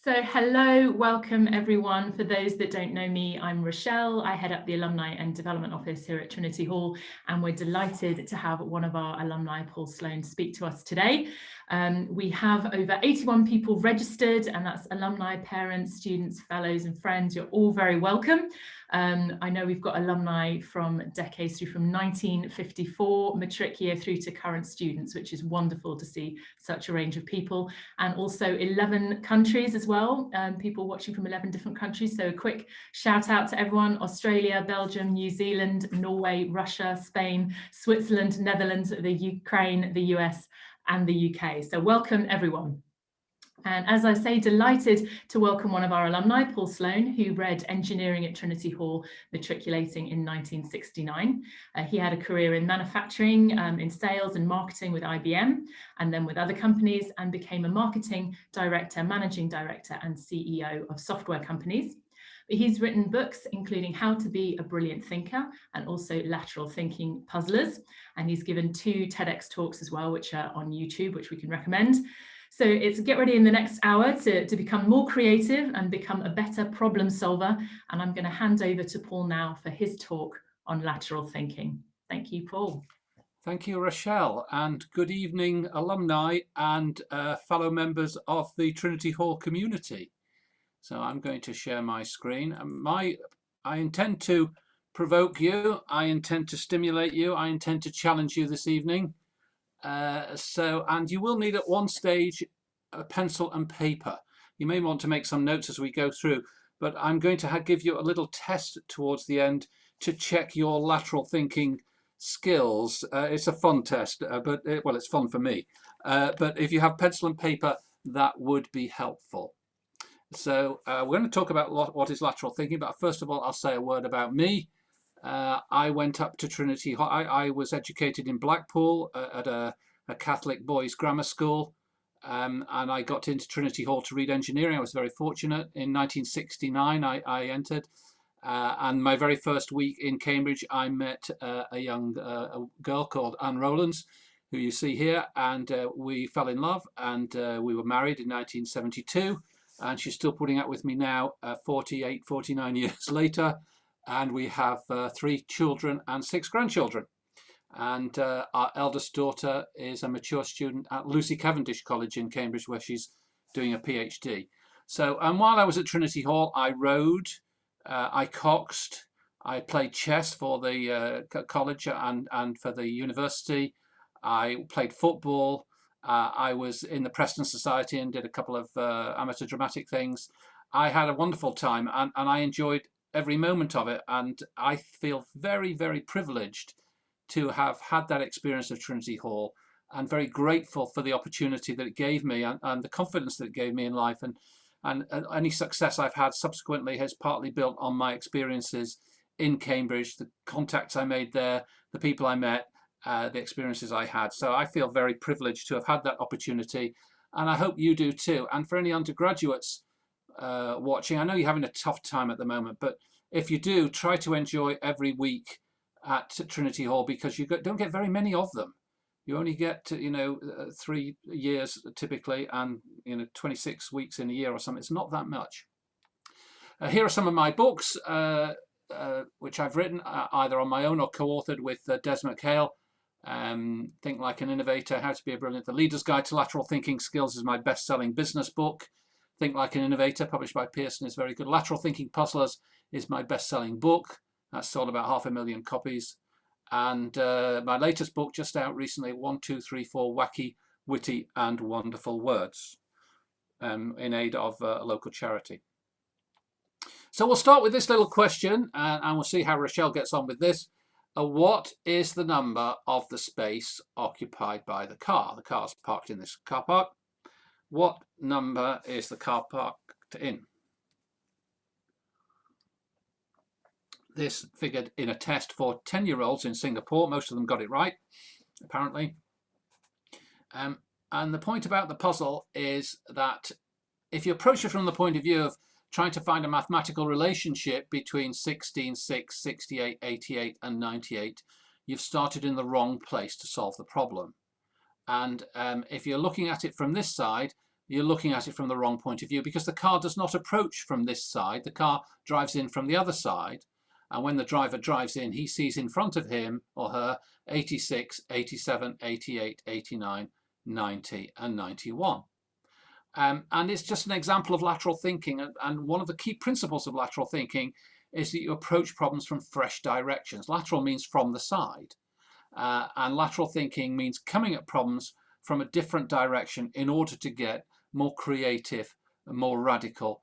So hello, welcome everyone. For those that don't know me, I'm Rochelle. I head up the Alumni and Development Office here at Trinity Hall, and we're delighted to have one of our alumni, Paul Sloane, speak to us today. We have over 81 people registered, and that's alumni, parents, students, fellows and friends. You're all very welcome. I know we've got alumni from decades through from 1954 matric year through to current students, which is wonderful to see such a range of people, and also 11 countries as well, people watching from 11 different countries. So a quick shout out to everyone: Australia, Belgium, New Zealand, Norway, Russia, Spain, Switzerland, Netherlands, the Ukraine, the US and the UK. So welcome everyone. And as I say, delighted to welcome one of our alumni, Paul Sloane, who read engineering at Trinity Hall, matriculating in 1969. He had a career in manufacturing, in sales and marketing with IBM, and then with other companies, and became a marketing director, managing director, and CEO of software companies. He's written books including How to Be a Brilliant Thinker and also Lateral Thinking Puzzlers. And he's given 2 TEDx talks as well, which are on YouTube, which we can recommend. So it's get ready in the next hour to become more creative and become a better problem solver. And I'm going to hand over to Paul now for his talk on lateral thinking. Thank you, Paul. Thank you, Rochelle, and good evening, alumni and fellow members of the Trinity Hall community. So I'm going to share my screen. I intend to provoke you, I intend to stimulate you, I intend to challenge you this evening. And you will need at one stage a pencil and paper. You may want to make some notes as we go through, but I'm going to give you a little test towards the end to check your lateral thinking skills. It's a fun test, but it's fun for me. But if you have pencil and paper, that would be helpful. So we're going to talk about what is lateral thinking, but first of all, I'll say a word about me. I went up to Trinity Hall. I was educated in Blackpool at a Catholic boys' grammar school, and I got into Trinity Hall to read engineering. I was very fortunate. In 1969, I entered, and my very first week in Cambridge, I met a young girl called Anne Rowlands, who you see here, and we fell in love, and we were married in 1972, and she's still putting up with me now, 49 years later. And we have 3 children and 6 grandchildren. And our eldest daughter is a mature student at Lucy Cavendish College in Cambridge, where she's doing a PhD. So, and while I was at Trinity Hall, I rowed, I coxed, I played chess for the college and for the university. I played football. I was in the Preston Society and did a couple of amateur dramatic things. I had a wonderful time, and I enjoyed every moment of it, and I feel very, very privileged to have had that experience of Trinity Hall, and very grateful for the opportunity that it gave me and the confidence that it gave me in life, and any success I've had subsequently has partly built on my experiences in Cambridge, the contacts I made there, the people I met, the experiences I had. So I feel very privileged to have had that opportunity, and I hope you do too. And for any undergraduates watching, I know you're having a tough time at the moment, but if you do, try to enjoy every week at Trinity Hall, because you don't get very many of them. You only get 3 years typically, and 26 weeks in a year or something. It's not that much. Here are some of my books which I've written either on my own or co-authored with Des McHale. Think Like an Innovator, How to Be a Brilliant, The Leader's Guide to Lateral Thinking Skills is my best-selling business book. Think Like an Innovator, published by Pearson, is very good. Lateral Thinking Puzzlers is my best-selling book. That's sold about 500,000 copies. And my latest book, just out recently, 1, 2, 3, 4 Wacky, Witty and Wonderful Words, in aid of a local charity. So we'll start with this little question, and we'll see how Rochelle gets on with this. What is the number of the space occupied by the car? The car's parked in this car park. What number is the car parked in? This figured in a test for 10-year-olds in Singapore. Most of them got it right, apparently. And the point about the puzzle is that if you approach it from the point of view of trying to find a mathematical relationship between 16, 6, 68, 88 and 98, you've started in the wrong place to solve the problem. And if you're looking at it from this side, you're looking at it from the wrong point of view, because the car does not approach from this side. The car drives in from the other side. And when the driver drives in, he sees in front of him or her 86, 87, 88, 89, 90 and 91. And it's just an example of lateral thinking. And one of the key principles of lateral thinking is that you approach problems from fresh directions. Lateral means from the side. And lateral thinking means coming at problems from a different direction in order to get more creative, more radical,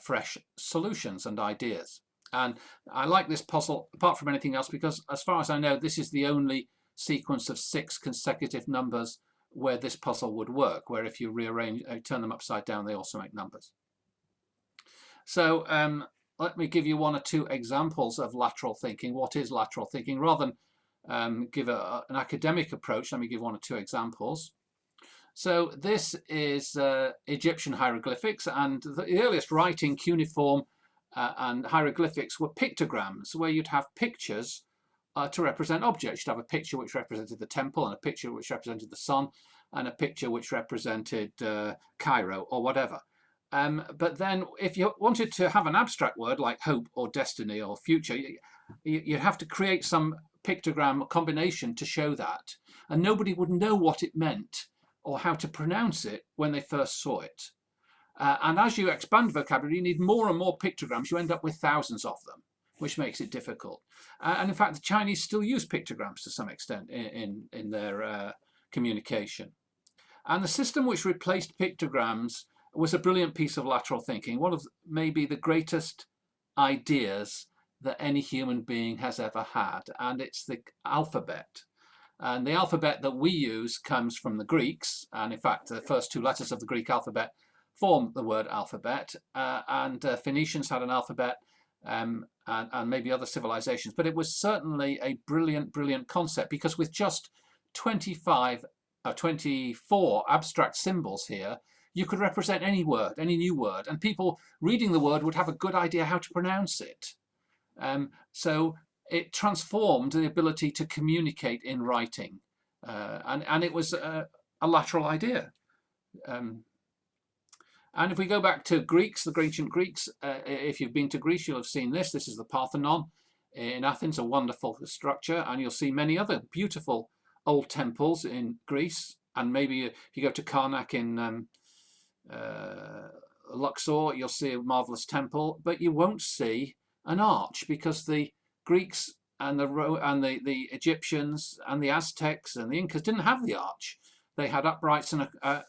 fresh solutions and ideas. And I like this puzzle, apart from anything else, because as far as I know, this is the only sequence of 6 consecutive numbers where this puzzle would work, where if you rearrange, turn them upside down, they also make numbers. So let me give you 1 or 2 examples of lateral thinking. What is lateral thinking? Rather than give an academic approach, let me give 1 or 2 examples. So this is Egyptian hieroglyphics, and the earliest writing, cuneiform and hieroglyphics, were pictograms, where you'd have pictures to represent objects. You'd have a picture which represented the temple, and a picture which represented the sun, and a picture which represented Cairo or whatever. But then if you wanted to have an abstract word like hope or destiny or future, you'd have to create some pictogram combination to show that. And nobody would know what it meant or how to pronounce it when they first saw it. And as you expand vocabulary, you need more and more pictograms. You end up with thousands of them, which makes it difficult. And in fact, the Chinese still use pictograms to some extent in their communication. And the system which replaced pictograms was a brilliant piece of lateral thinking, one of maybe the greatest ideas that any human being has ever had, and it's the alphabet. And the alphabet that we use comes from the Greeks, and in fact the first 2 letters of the Greek alphabet form the word alphabet, and Phoenicians had an alphabet, and maybe other civilizations, but it was certainly a brilliant concept, because with just 24 abstract symbols here, you could represent any word, any new word, and people reading the word would have a good idea how to pronounce it. So it transformed the ability to communicate in writing, and it was a lateral idea. And if we go back to Greeks, the ancient Greeks, if you've been to Greece, you'll have seen this. This is the Parthenon in Athens, a wonderful structure, and you'll see many other beautiful old temples in Greece. And maybe if you go to Kalanick in Luxor, you'll see a marvelous temple, but you won't see an arch, because the Greeks and the Egyptians and the Aztecs and the Incas didn't have the arch. They had uprights and a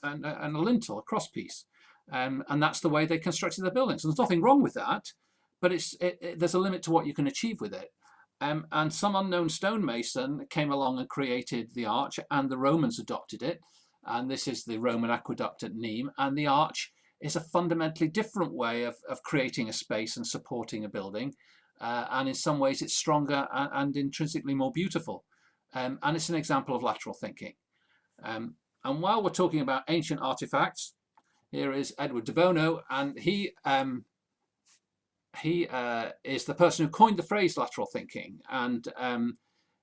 lintel, a crosspiece. And that's the way they constructed their buildings. And there's nothing wrong with that, but there's a limit to what you can achieve with it. And some unknown stonemason came along and created the arch, and the Romans adopted it. And this is the Roman aqueduct at Nîmes. And the arch is a fundamentally different way of creating a space and supporting a building. And in some ways it's stronger and intrinsically more beautiful. And it's an example of lateral thinking. And while we're talking about ancient artifacts, here is Edward de Bono, and he is the person who coined the phrase lateral thinking. And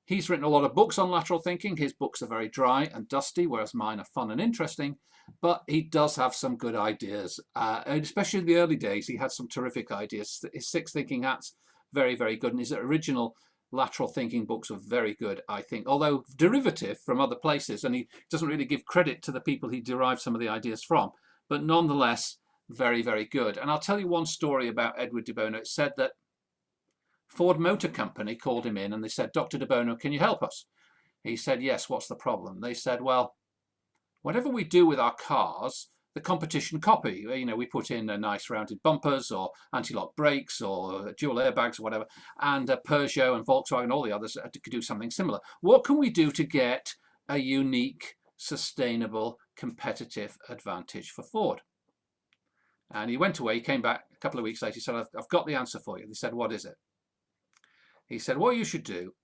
he's written a lot of books on lateral thinking. His books are very dry and dusty, whereas mine are fun and interesting. But he does have some good ideas, and especially in the early days, he had some terrific ideas. His 6 Thinking Hats, very good, and his original lateral thinking books are very good, I think, although derivative from other places, and he doesn't really give credit to the people he derived some of the ideas from. But nonetheless, very good. And I'll tell you one story about Edward de Bono. It said that Ford Motor Company called him in and they said, "Dr. de Bono, can you help us?" He said, "Yes, what's the problem?" They said, "Well, whatever we do with our cars, the competition copy. You know, we put in nice rounded bumpers or anti-lock brakes or dual airbags or whatever, and Peugeot and Volkswagen, all the others could do something similar. What can we do to get a unique, sustainable, competitive advantage for Ford?" And he went away, he came back a couple of weeks later, he said, I've got the answer for you. They said, "What is it?" He said, "What you should do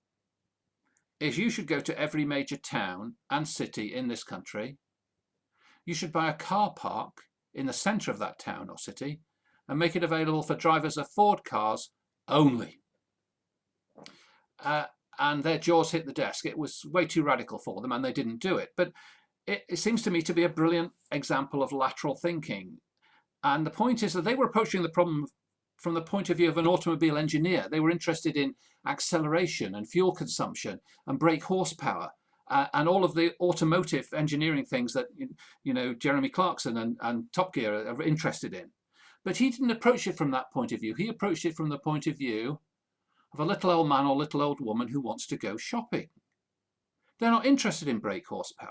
is you should go to every major town and city in this country. You should buy a car park in the centre of that town or city and make it available for drivers of Ford cars only." And their jaws hit the desk. It was way too radical for them and they didn't do it. But it seems to me to be a brilliant example of lateral thinking. And the point is that they were approaching the problem from the point of view of an automobile engineer. They were interested in acceleration and fuel consumption and brake horsepower and all of the automotive engineering things that, you know, Jeremy Clarkson and Top Gear are interested in. But he didn't approach it from that point of view. He approached it from the point of view of a little old man or little old woman who wants to go shopping. They're not interested in brake horsepower.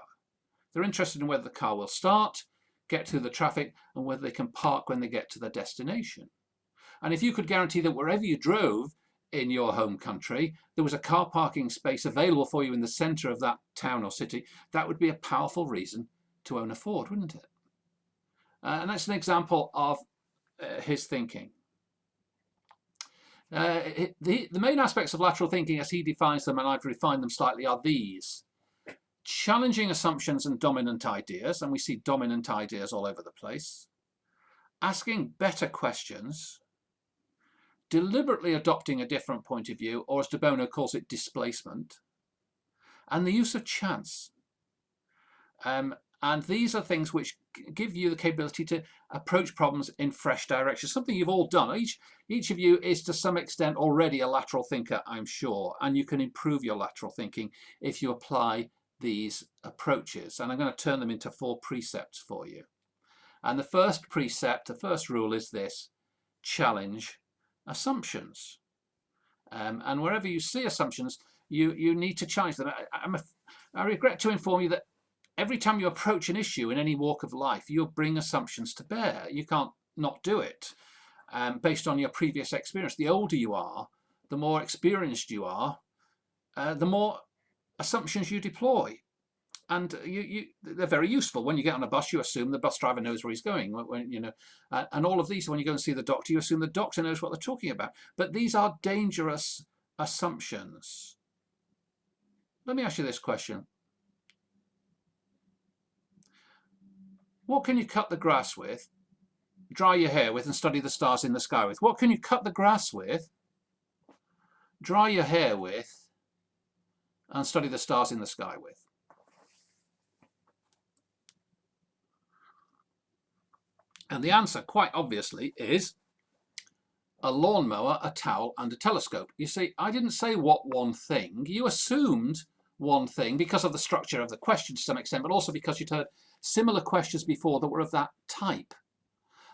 They're interested in whether the car will start, get through the traffic, and whether they can park when they get to their destination. And if you could guarantee that wherever you drove in your home country, there was a car parking space available for you in the centre of that town or city, that would be a powerful reason to own a Ford, wouldn't it? And that's an example of his thinking. The main aspects of lateral thinking as he defines them, and I've refined them slightly, are these: challenging assumptions and dominant ideas, and we see dominant ideas all over the place; asking better questions; deliberately adopting a different point of view, or as De Bono calls it, displacement; and the use of chance. And these are things which give you the capability to approach problems in fresh directions, something you've all done. Each of you is to some extent already a lateral thinker, I'm sure, and you can improve your lateral thinking if you apply these approaches. And I'm going to turn them into 4 precepts for you. And the first precept, the first rule is this: challenge assumptions. And wherever you see assumptions, you need to challenge them. I regret to inform you that every time you approach an issue in any walk of life, you'll bring assumptions to bear. You can't not do it based on your previous experience. The older you are, the more experienced you are, the more assumptions you deploy. And they're very useful. When you get on a bus, you assume the bus driver knows where he's going. And all of these, when you go and see the doctor, you assume the doctor knows what they're talking about. But these are dangerous assumptions. Let me ask you this question. What can you cut the grass with, dry your hair with, and study the stars in the sky with? What can you cut the grass with, dry your hair with, and study the stars in the sky with? And the answer, quite obviously, is a lawnmower, a towel, and a telescope. You see, I didn't say what one thing. You assumed one thing because of the structure of the question to some extent, but also because you'd heard similar questions before that were of that type.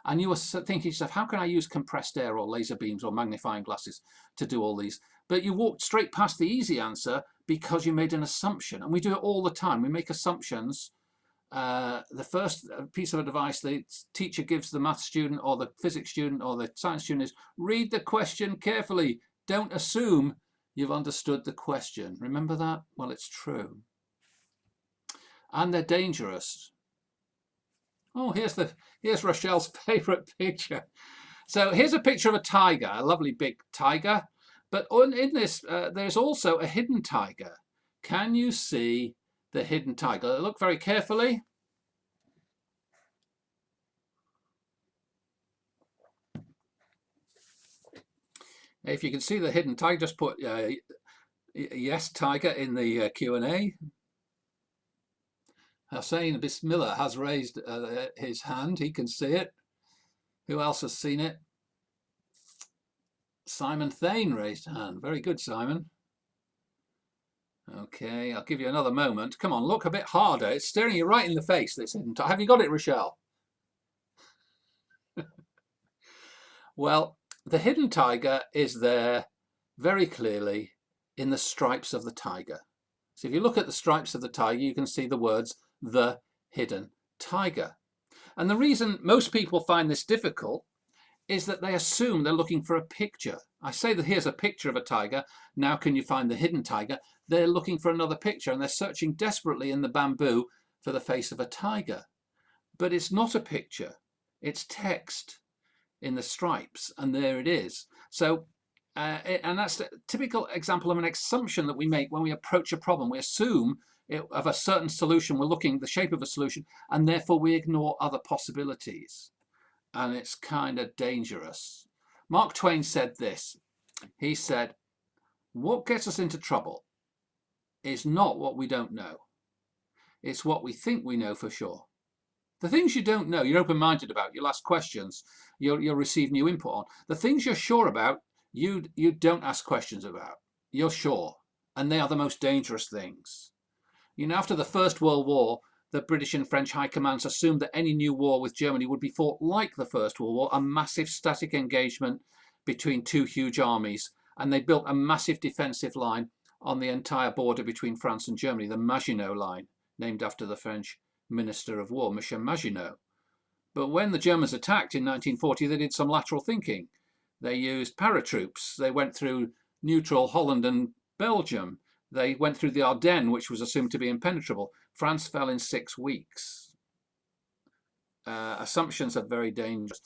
And you were thinking to yourself, how can I use compressed air or laser beams or magnifying glasses to do all these? But you walked straight past the easy answer because you made an assumption. And we do it all the time. We make assumptions. The first piece of advice the teacher gives the math student or the physics student or the science student is, read the question carefully. Don't assume you've understood the question. Remember that? Well, it's true. And they're dangerous. Oh, here's Rochelle's favourite picture. So here's a picture of a tiger, a lovely big tiger. But in this, there's also a hidden tiger. Can you see the hidden tiger? Look very carefully. If you can see the hidden tiger, just put yes, tiger in the Q&A. Hussein Bismillah has raised his hand. He can see it. Who else has seen it? Simon Thane raised a hand. Very good, Simon. Okay, I'll give you another moment. Come on, look a bit harder. It's staring you right in the face, this hidden tiger. Have you got it, Rochelle? Well, the hidden tiger is there very clearly in the stripes of the tiger. So if you look at the stripes of the tiger, you can see the words, the hidden tiger. And the reason most people find this difficult is that they assume they're looking for a picture. I say that here's a picture of a tiger. Now can you find the hidden tiger? They're looking for another picture and they're searching desperately in the bamboo for the face of a tiger. But it's not a picture. It's text in the stripes, and there it is. So, and that's a typical example of an assumption that we make when we approach a problem. We assume of a certain solution, we're looking at the shape of a solution, and therefore we ignore other possibilities. And it's kind of dangerous. Mark Twain said this. He said, what gets us into trouble is not what we don't know. It's what we think we know for sure. The things you don't know, you're open-minded about, you'll ask questions, you'll receive new input on. The things you're sure about, you don't ask questions about. You're sure. And they are the most dangerous things. You know, after the First World War, the British and French high commands assumed that any new war with Germany would be fought like the First World War, a massive static engagement between two huge armies. And they built a massive defensive line on the entire border between France and Germany, the Maginot Line, named after the French Minister of War, Michel Maginot. But when the Germans attacked in 1940, they did some lateral thinking. They used paratroops. They went through neutral Holland and Belgium. They went through the Ardennes, which was assumed to be impenetrable. France fell in 6 weeks. Assumptions are very dangerous.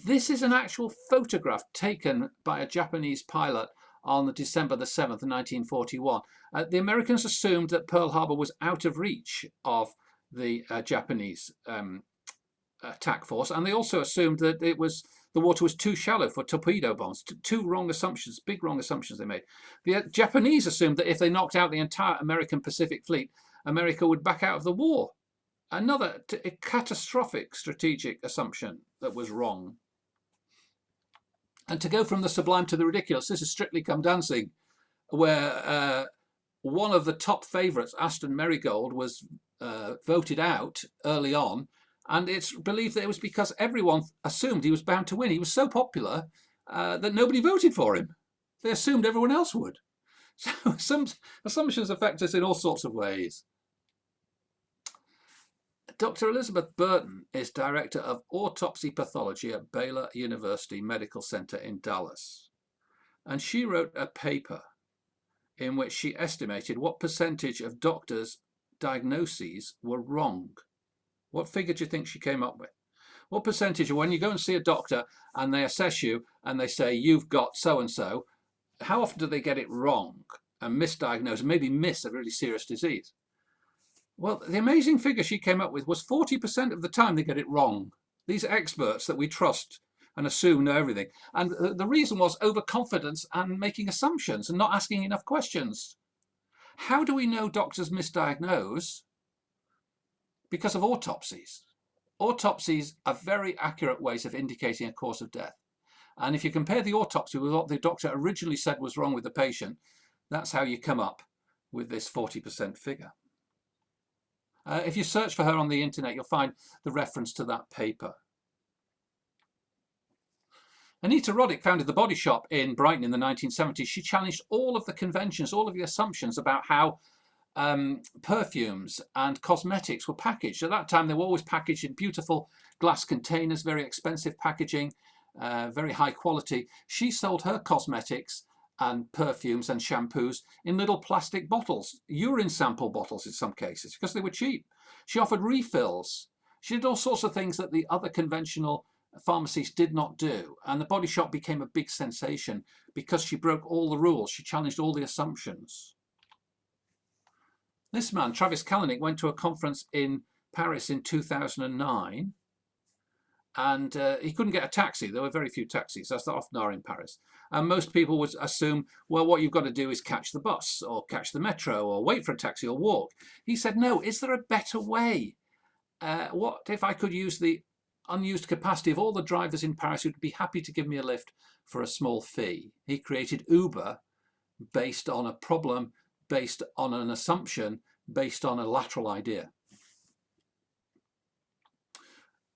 This is an actual photograph taken by a Japanese pilot on December the 7th, 1941. The Americans assumed that Pearl Harbor was out of reach of the Japanese attack force, and they also assumed that the water was too shallow for torpedo bombs. Two wrong assumptions, big wrong assumptions they made. The Japanese assumed that if they knocked out the entire American Pacific Fleet, America would back out of the war. Another catastrophic strategic assumption that was wrong. And to go from the sublime to the ridiculous, this is Strictly Come Dancing, where one of the top favourites, Aston Marigold, was voted out early on. And it's believed that it was because everyone assumed he was bound to win. He was so popular that nobody voted for him. They assumed everyone else would. So some assumptions affect us in all sorts of ways. Dr. Elizabeth Burton is Director of Autopsy Pathology at Baylor University Medical Center in Dallas. And she wrote a paper in which she estimated what percentage of doctors' diagnoses were wrong. What figure do you think she came up with? What percentage of when you go and see a doctor and they assess you and they say you've got so-and-so, how often do they get it wrong and misdiagnose and maybe miss a really serious disease? Well, the amazing figure she came up with was 40% of the time they get it wrong. These experts that we trust and assume know everything. And the reason was overconfidence and making assumptions and not asking enough questions. How do we know doctors misdiagnose? Because of autopsies. Autopsies are very accurate ways of indicating a cause of death. And if you compare the autopsy with what the doctor originally said was wrong with the patient, that's how you come up with this 40% figure. If you search for her on the internet, you'll find the reference to that paper. Anita Roddick founded the Body Shop in Brighton in the 1970s. She challenged all of the conventions, all of the assumptions about how perfumes and cosmetics were packaged. At that time, they were always packaged in beautiful glass containers, very expensive packaging, very high quality. She sold her cosmetics and perfumes and shampoos in little plastic bottles, urine sample bottles in some cases, because they were cheap. She offered refills. She did all sorts of things that the other conventional pharmacies did not do. And the Body Shop became a big sensation because she broke all the rules. She challenged all the assumptions. This man, Travis Kalanick, went to a conference in Paris in 2009. And he couldn't get a taxi. There were very few taxis, as there often are in Paris. And most people would assume, well, what you've got to do is catch the bus or catch the metro or wait for a taxi or walk. He said, no, is there a better way? What if I could use the unused capacity of all the drivers in Paris who'd be happy to give me a lift for a small fee? He created Uber based on a problem, based on an assumption, based on a lateral idea.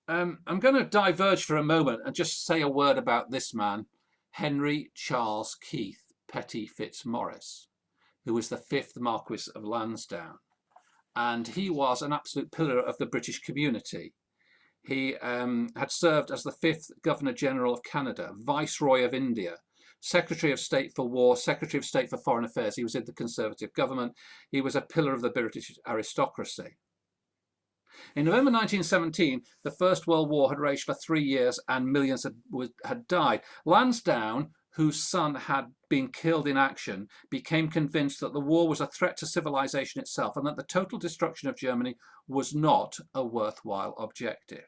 I'm going to diverge for a moment and just say a word about this man, Henry Charles Keith Petty Fitzmaurice, who was the 5th Marquess of Lansdowne. And he was an absolute pillar of the British community. He had served as the 5th Governor-General of Canada, Viceroy of India, Secretary of State for War, Secretary of State for Foreign Affairs. He was in the Conservative government. He was a pillar of the British aristocracy. In November 1917, the First World War had raged for 3 years and millions had died. Lansdowne, whose son had been killed in action, became convinced that the war was a threat to civilization itself and that the total destruction of Germany was not a worthwhile objective.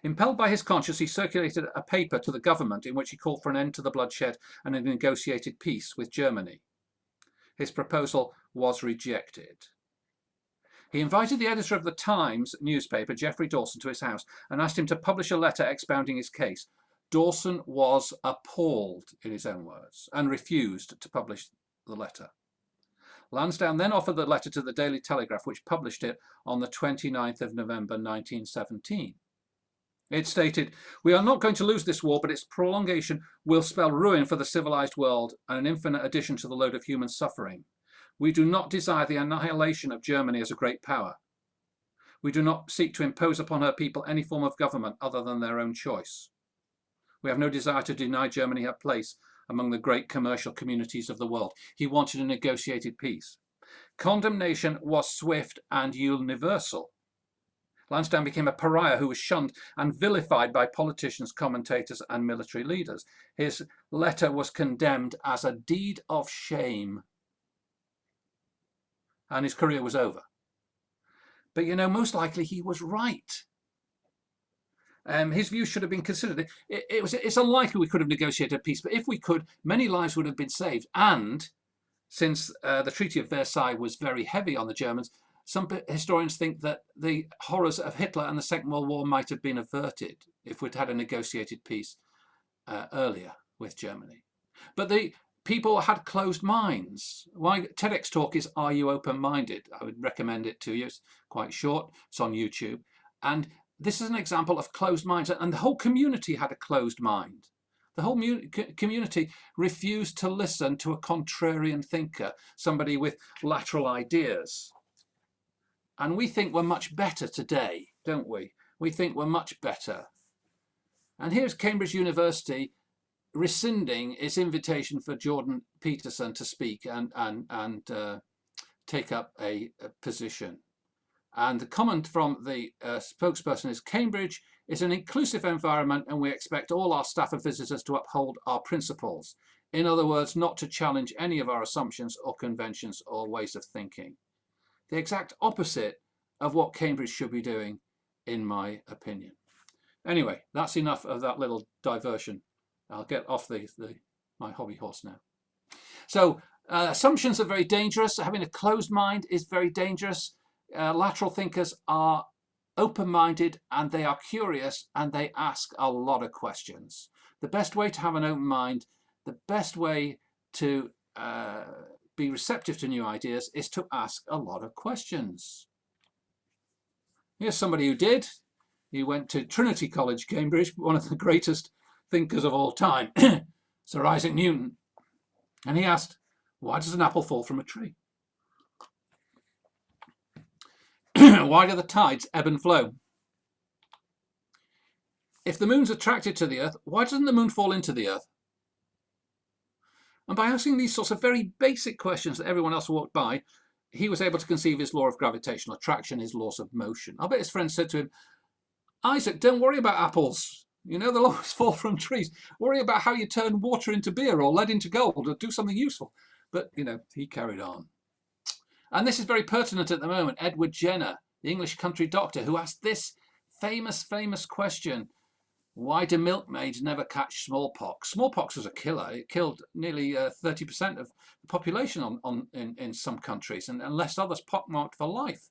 Impelled by his conscience, he circulated a paper to the government in which he called for an end to the bloodshed and a negotiated peace with Germany. His proposal was rejected. He invited the editor of the Times newspaper, Geoffrey Dawson, to his house and asked him to publish a letter expounding his case. Dawson was appalled, in his own words, and refused to publish the letter. Lansdowne then offered the letter to the Daily Telegraph, which published it on the 29th of November 1917. It stated, "We are not going to lose this war, but its prolongation will spell ruin for the civilized world and an infinite addition to the load of human suffering. We do not desire the annihilation of Germany as a great power. We do not seek to impose upon her people any form of government other than their own choice. We have no desire to deny Germany her place among the great commercial communities of the world." He wanted a negotiated peace. Condemnation was swift and universal. Lansdowne became a pariah who was shunned and vilified by politicians, commentators, and military leaders. His letter was condemned as a deed of shame, and his career was over. But you know, most likely he was right. His views should have been considered. It's unlikely we could have negotiated peace, but if we could, many lives would have been saved. And since the Treaty of Versailles was very heavy on the Germans, some historians think that the horrors of Hitler and the Second World War might have been averted if we'd had a negotiated peace earlier with Germany. But the people had closed minds. My TEDx talk is "Are You Open-Minded?" I would recommend it to you. It's quite short. It's on YouTube. And this is an example of closed minds. And the whole community had a closed mind. The whole community refused to listen to a contrarian thinker, somebody with lateral ideas. And we think we're much better today, don't we? We think we're much better. And here's Cambridge University rescinding its invitation for Jordan Peterson to speak and take up a position. And the comment from the spokesperson is, "Cambridge is an inclusive environment and we expect all our staff and visitors to uphold our principles. In other words, not to challenge any of our assumptions or conventions or ways of thinking." The exact opposite of what Cambridge should be doing, in my opinion. Anyway, that's enough of that little diversion. I'll get off my hobby horse now. So assumptions are very dangerous. Having a closed mind is very dangerous. Lateral thinkers are open-minded and they are curious and they ask a lot of questions. The best way to have an open mind, the best way to be receptive to new ideas is to ask a lot of questions. Here's somebody who did. He went to Trinity College, Cambridge, one of the greatest thinkers of all time, Sir Isaac Newton. And he asked, why does an apple fall from a tree? Why do the tides ebb and flow? If the moon's attracted to the earth, why doesn't the moon fall into the earth? And by asking these sorts of very basic questions that everyone else walked by, he was able to conceive his law of gravitational attraction, his laws of motion. I bet his friends said to him, "Isaac, don't worry about apples. You know, they'll always fall from trees. Worry about how you turn water into beer or lead into gold or do something useful." But, you know, he carried on. And this is very pertinent at the moment. Edward Jenner, the English country doctor, who asked this famous question: why do milkmaids never catch smallpox? Smallpox was a killer. It killed nearly 30% of the population in some countries and left others pockmarked for life.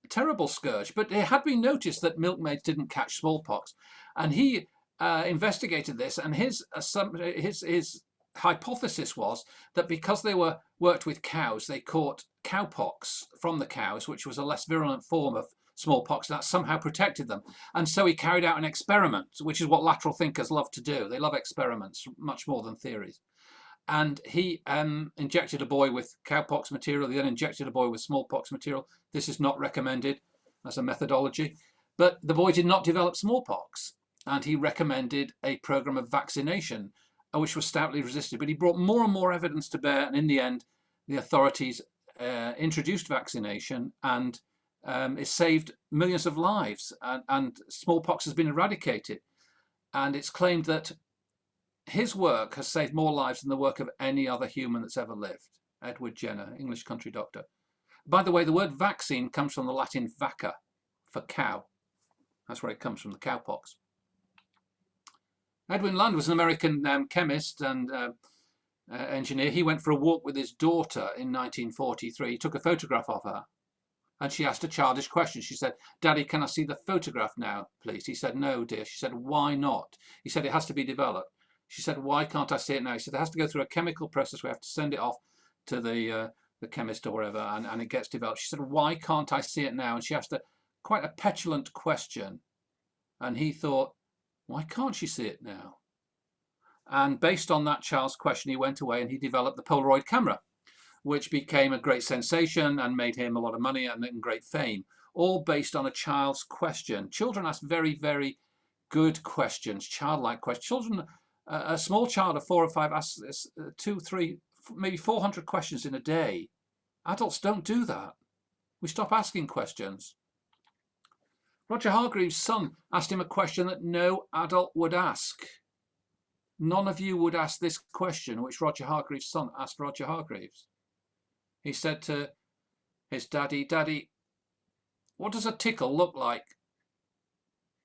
Terrible scourge. But it had been noticed that milkmaids didn't catch smallpox. And he investigated this, and his hypothesis was that because they worked with cows, they caught cowpox from the cows, which was a less virulent form of smallpox, and that somehow protected them. And so he carried out an experiment, which is what lateral thinkers love to do. They love experiments much more than theories. And he injected a boy with cowpox material, then injected a boy with smallpox material. This is not recommended as a methodology, but the boy did not develop smallpox, and he recommended a program of vaccination, which was stoutly resisted. But he brought more and more evidence to bear, and in the end, the authorities introduced vaccination, and it saved millions of lives, and smallpox has been eradicated. And it's claimed that his work has saved more lives than the work of any other human that's ever lived. Edward Jenner, English country doctor. By the way, the word vaccine comes from the Latin vacca, for cow. That's where it comes from, the cowpox. Edwin Land was an American chemist and engineer. He went for a walk with his daughter in 1943. He took a photograph of her, and she asked a childish question. She said, "Daddy, can I see the photograph now, please?" He said, "No, dear." She said, "Why not?" He said, "It has to be developed." She said, "Why can't I see it now?" He said, "It has to go through a chemical process. We have to send it off to the chemist or whatever, and it gets developed." She said, "Why can't I see it now?" And she asked quite a petulant question. And he thought, why can't she see it now? And based on that child's question, he went away and he developed the Polaroid camera, which became a great sensation and made him a lot of money and great fame, all based on a child's question. Children ask very, very good questions, childlike questions. Children, a small child of 4 or 5 asks 2, 3, maybe 400 questions in a day. Adults don't do that. We stop asking questions. Roger Hargreaves' son asked him a question that no adult would ask. None of you would ask this question, which Roger Hargreaves' son asked Roger Hargreaves. He said to his daddy, "Daddy, what does a tickle look like?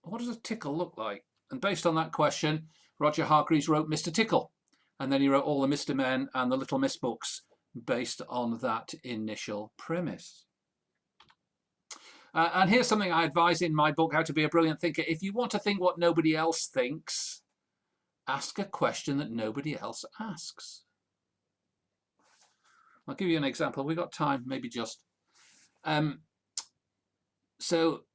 What does a tickle look like?" And based on that question, Roger Hargreaves wrote Mr. Tickle. And then he wrote all the Mr. Men and the Little Miss books based on that initial premise. And here's something I advise in my book, How to Be a Brilliant Thinker. If you want to think what nobody else thinks, ask a question that nobody else asks. I'll give you an example. We've got time, maybe just. So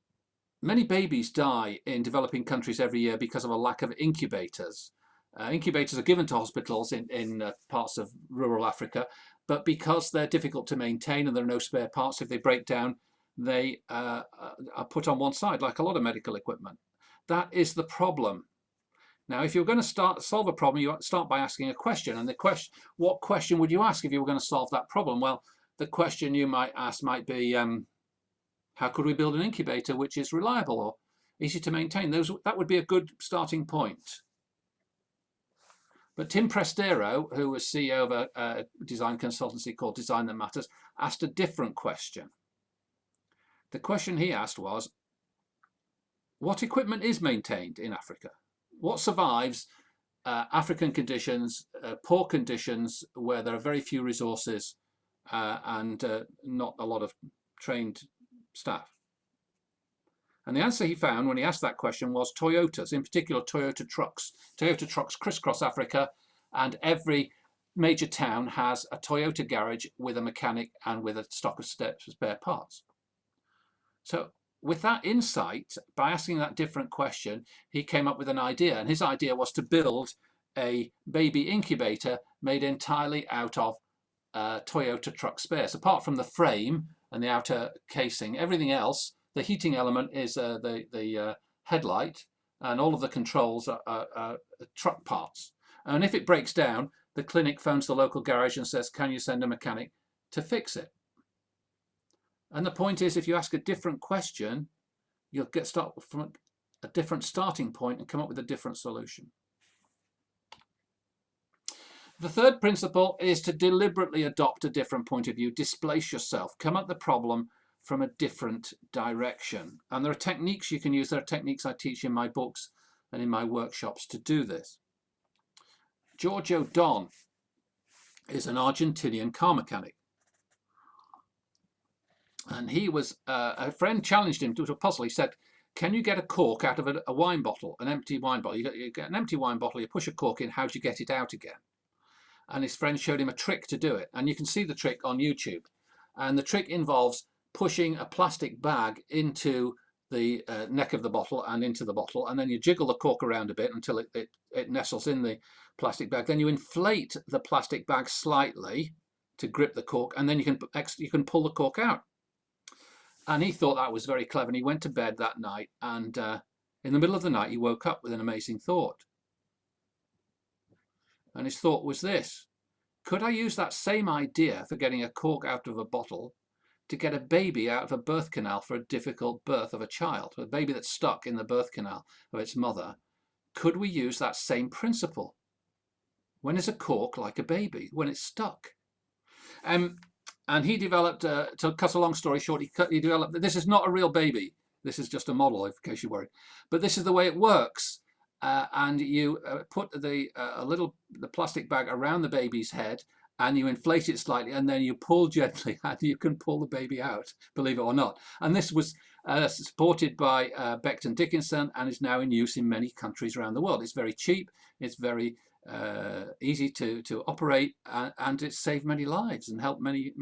many babies die in developing countries every year because of a lack of incubators. Incubators are given to hospitals in parts of rural Africa, but because they're difficult to maintain and there are no spare parts, if they break down, they are put on one side, like a lot of medical equipment. That is the problem. Now, if you're going to solve a problem, you start by asking a question. And what question would you ask if you were going to solve that problem? Well, the question you might ask might be, how could we build an incubator which is reliable or easy to maintain? That would be a good starting point. But Tim Prestero, who was CEO of a design consultancy called Design That Matters, asked a different question. The question he asked was, what equipment is maintained in Africa? What survives African conditions, poor conditions, where there are very few resources and not a lot of trained staff? And the answer he found when he asked that question was Toyotas, in particular Toyota trucks. Toyota trucks crisscross Africa, and every major town has a Toyota garage with a mechanic and with a stock of spare parts. So with that insight, by asking that different question, he came up with an idea. And his idea was to build a baby incubator made entirely out of Toyota truck spares. Apart from the frame and the outer casing, everything else, the heating element is the headlight, and all of the controls are truck parts. And if it breaks down, the clinic phones the local garage and says, "Can you send a mechanic to fix it?" And the point is, if you ask a different question, you'll start from a different starting point and come up with a different solution. The third principle is to deliberately adopt a different point of view, displace yourself, come at the problem from a different direction. And there are techniques you can use. There are techniques I teach in my books and in my workshops to do this. Jorge Odon is an Argentinian car mechanic. And he was, a friend challenged him to a puzzle. He said, "Can you get a cork out of a wine bottle, an empty wine bottle? You get an empty wine bottle, you push a cork in, how do you get it out again?" And his friend showed him a trick to do it. And you can see the trick on YouTube. And the trick involves pushing a plastic bag into the neck of the bottle and into the bottle. And then you jiggle the cork around a bit until it nestles in the plastic bag. Then you inflate the plastic bag slightly to grip the cork. And then you can pull the cork out. And he thought that was very clever. And he went to bed that night. And in the middle of the night, he woke up with an amazing thought. And his thought was this: could I use that same idea for getting a cork out of a bottle to get a baby out of a birth canal for a difficult birth of a child, a baby that's stuck in the birth canal of its mother? Could we use that same principle? When is a cork like a baby? When it's stuck. And he developed, to cut a long story short, he developed, this is not a real baby. This is just a model, in case you're worried. But this is the way it works. and you put the plastic bag around the baby's head, and you inflate it slightly, and then you pull gently, and you can pull the baby out, believe it or not. And this was supported by Becton Dickinson, and is now in use in many countries around the world. It's very cheap, it's very easy to operate, and it's saved many lives and helped many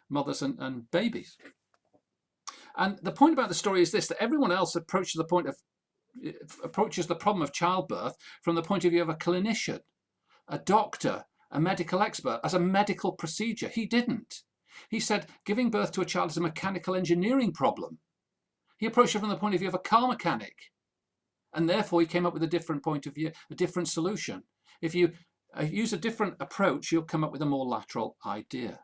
mothers and babies. And the point about the story is this, that everyone else approaches the problem of childbirth from the point of view of a clinician, a doctor, a medical expert, as a medical procedure. He didn't. He said giving birth to a child is a mechanical engineering problem. He approached it from the point of view of a car mechanic, and therefore he came up with a different point of view, a different solution. If you use a different approach, you'll come up with a more lateral idea.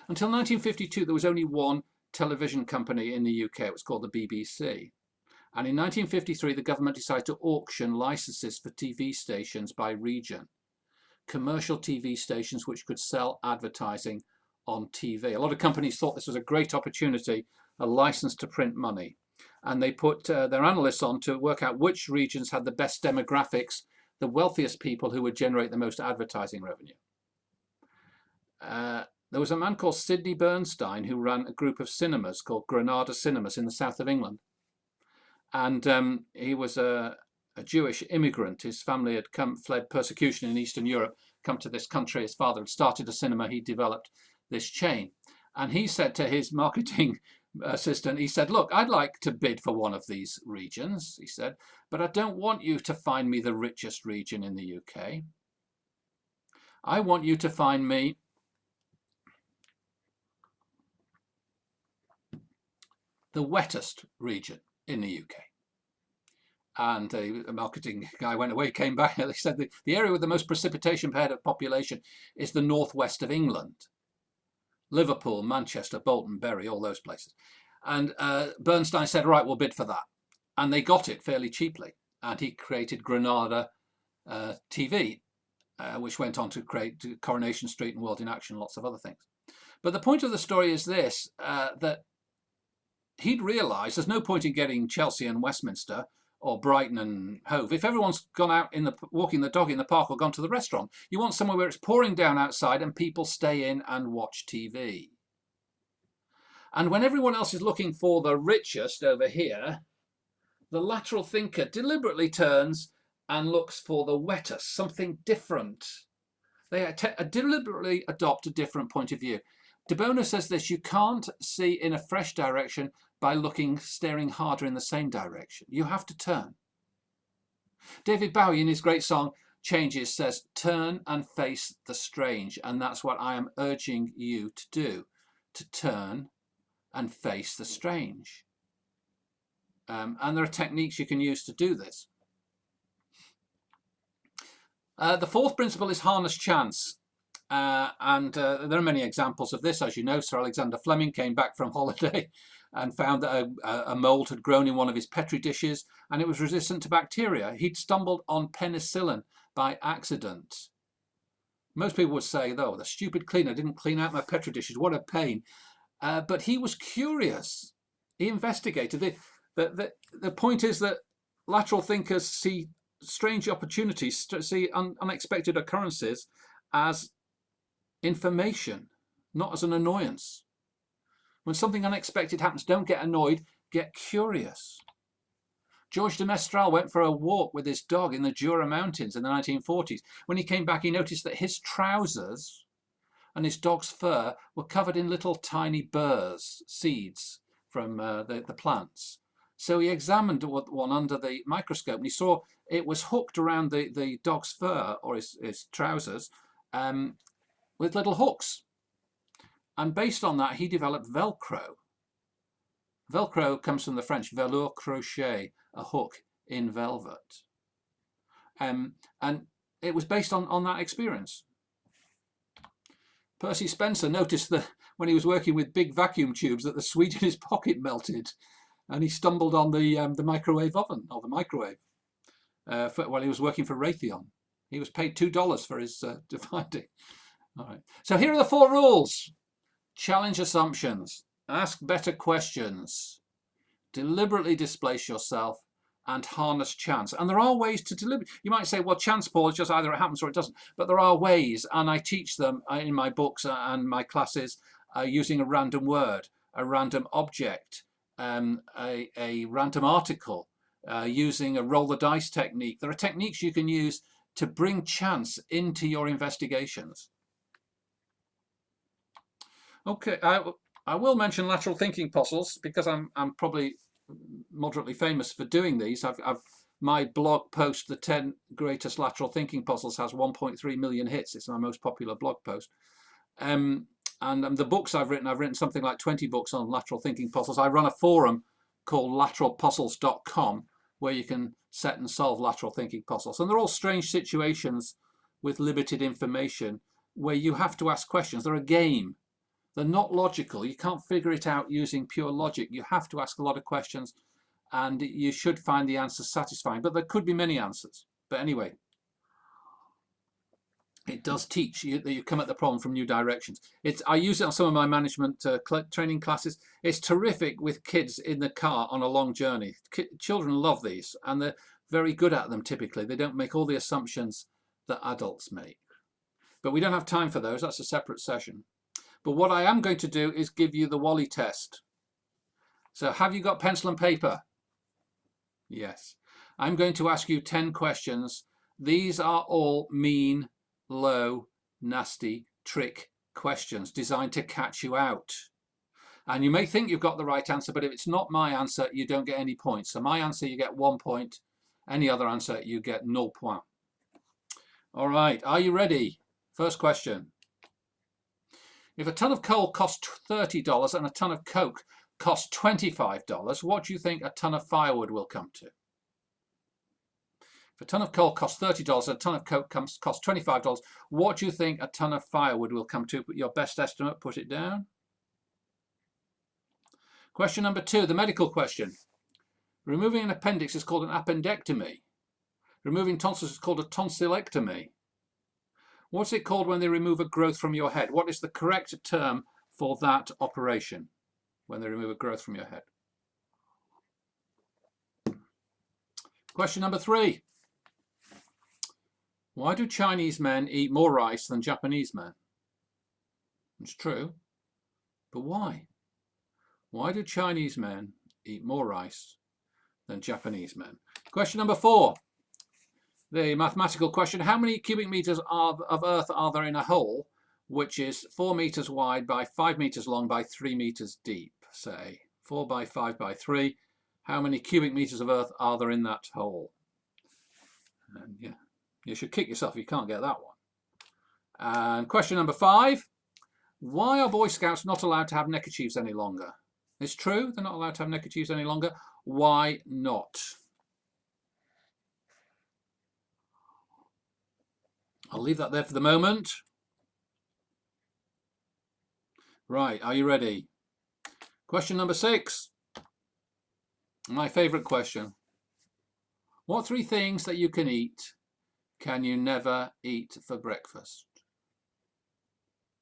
Until 1952, there was only one television company in the UK. It was called the BBC. And in 1953, the government decided to auction licenses for TV stations by region, commercial TV stations which could sell advertising on TV. A lot of companies thought this was a great opportunity, a license to print money. And they put their analysts on to work out which regions had the best demographics, the wealthiest people who would generate the most advertising revenue. There was a man called Sidney Bernstein who ran a group of cinemas called Granada Cinemas in the south of England. And he was a Jewish immigrant. His family had fled persecution in Eastern Europe, come to this country. His father had started a cinema. He developed this chain. And he said to his marketing assistant, he said, look, I'd like to bid for one of these regions, he said, but I don't want you to find me the richest region in the UK. I want you to find me the wettest region in the UK. And the marketing guy went away, came back, and they said the area with the most precipitation per head of population is the northwest of England. Liverpool, Manchester, Bolton, Bury, all those places. And Bernstein said, right, we'll bid for that. And they got it fairly cheaply. And he created Granada TV, which went on to create Coronation Street and World in Action, lots of other things. But the point of the story is this, that he'd realised there's no point in getting Chelsea and Westminster or Brighton and Hove if everyone's gone out walking the dog in the park or gone to the restaurant. You want somewhere where it's pouring down outside and people stay in and watch TV. And when everyone else is looking for the richest over here, the lateral thinker deliberately turns and looks for the wettest, something different. They deliberately adopt a different point of view. De Bono says this, you can't see in a fresh direction by staring harder in the same direction. You have to turn. David Bowie, in his great song Changes, says, turn and face the strange. And that's what I am urging you to do, to turn and face the strange. And there are techniques you can use to do this. The fourth principle is harness chance. And there are many examples of this. As you know, Sir Alexander Fleming came back from holiday and found that a mould had grown in one of his Petri dishes and it was resistant to bacteria. He'd stumbled on penicillin by accident. Most people would say, though, the stupid cleaner didn't clean out my Petri dishes. What a pain. But he was curious. He investigated. The point is that lateral thinkers see strange opportunities, see unexpected occurrences as information, not as an annoyance. When something unexpected happens, don't get annoyed, get curious. George de Mestral went for a walk with his dog in the Jura Mountains in the 1940s. When he came back, he noticed that his trousers and his dog's fur were covered in little tiny burrs, seeds from the plants. So he examined one under the microscope and he saw it was hooked around the dog's fur or his trousers with little hooks. And based on that, he developed Velcro. Velcro comes from the French velours crochet, a hook in velvet. And it was based on that experience. Percy Spencer noticed that when he was working with big vacuum tubes that the sweet in his pocket melted, and he stumbled on the microwave oven, or the microwave, while he was working for Raytheon. He was paid $2 for his finding. All right. So here are the 4 rules. Challenge assumptions. Ask better questions. deliberately displace yourself, and harness chance. And there are ways to deliver. You might say, well, chance, Paul, is just either it happens or it doesn't. But there are ways, and I teach them in my books and my classes using a random word, a random object, a random article, using a roll the dice technique. There are techniques you can use to bring chance into your investigations. Okay, I will mention lateral thinking puzzles because I'm probably moderately famous for doing these. My blog post, The 10 Greatest Lateral Thinking Puzzles, has 1.3 million hits. It's my most popular blog post. And the books I've written something like 20 books on lateral thinking puzzles. I run a forum called lateralpuzzles.com where you can set and solve lateral thinking puzzles. And they're all strange situations with limited information where you have to ask questions. They're a game. They're not logical. You can't figure it out using pure logic. You have to ask a lot of questions, and you should find the answers satisfying. But there could be many answers. But anyway, it does teach you that you come at the problem from new directions. I use it on some of my management training classes. It's terrific with kids in the car on a long journey. Children love these, and they're very good at them typically. They don't make all the assumptions that adults make. But we don't have time for those. That's a separate session. But what I am going to do is give you the Wally test. So have you got pencil and paper? Yes. I'm going to ask you 10 questions. These are all mean, low, nasty trick questions designed to catch you out. And you may think you've got the right answer, but if it's not my answer, you don't get any points. So my answer, you get 1 point. Any other answer, you get 0 point. All right, are you ready? First question. If a ton of coal costs $30 and a ton of coke costs $25, what do you think a ton of firewood will come to? If a ton of coal costs $30 and a ton of coke costs $25, what do you think a ton of firewood will come to? Put your best estimate, put it down. Question number 2, the medical question. Removing an appendix is called an appendectomy. Removing tonsils is called a tonsillectomy. What's it called when they remove a growth from your head? What is the correct term for that operation when they remove a growth from your head? Question number 3. Why do Chinese men eat more rice than Japanese men? It's true, but why? Why do Chinese men eat more rice than Japanese men? Question number 4. The mathematical question, how many cubic meters of earth are there in a hole which is 4 meters wide by 5 meters long by 3 meters deep? Say 4 by 5 by 3. How many cubic meters of earth are there in that hole? And yeah, you should kick yourself if you can't get that one. And question number 5. Why are Boy Scouts not allowed to have neckerchiefs any longer? It's true, they're not allowed to have neckerchiefs any longer. Why not? I'll leave that there for the moment. Right, are you ready? Question number 6. My favourite question. What 3 things that you can eat can you never eat for breakfast?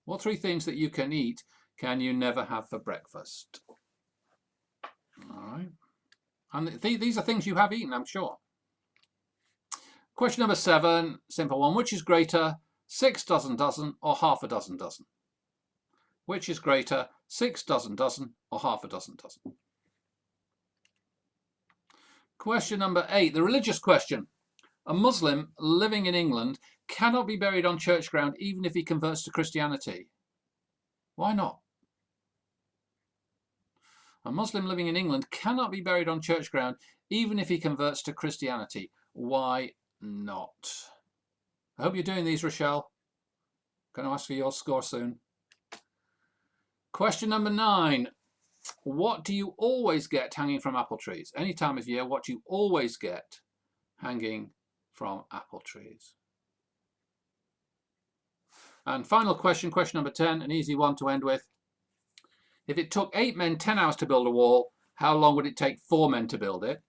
What 3 things that you can eat can you never have for breakfast? All right. And these are things you have eaten, I'm sure. Question number 7, simple one. Which is greater, 6 dozen or half a dozen? Which is greater, 6 dozen or half a dozen? Question number 8, the religious question. A Muslim living in England cannot be buried on church ground even if he converts to Christianity. Why not? A Muslim living in England cannot be buried on church ground even if he converts to Christianity. Why not? I hope you're doing these, Rochelle. Going to ask for your score soon. Question number 9. What do you always get hanging from apple trees? Any time of year, what do you always get hanging from apple trees? And final question, question number 10, an easy one to end with. If it took 8 men 10 hours to build a wall, how long would it take 4 men to build it?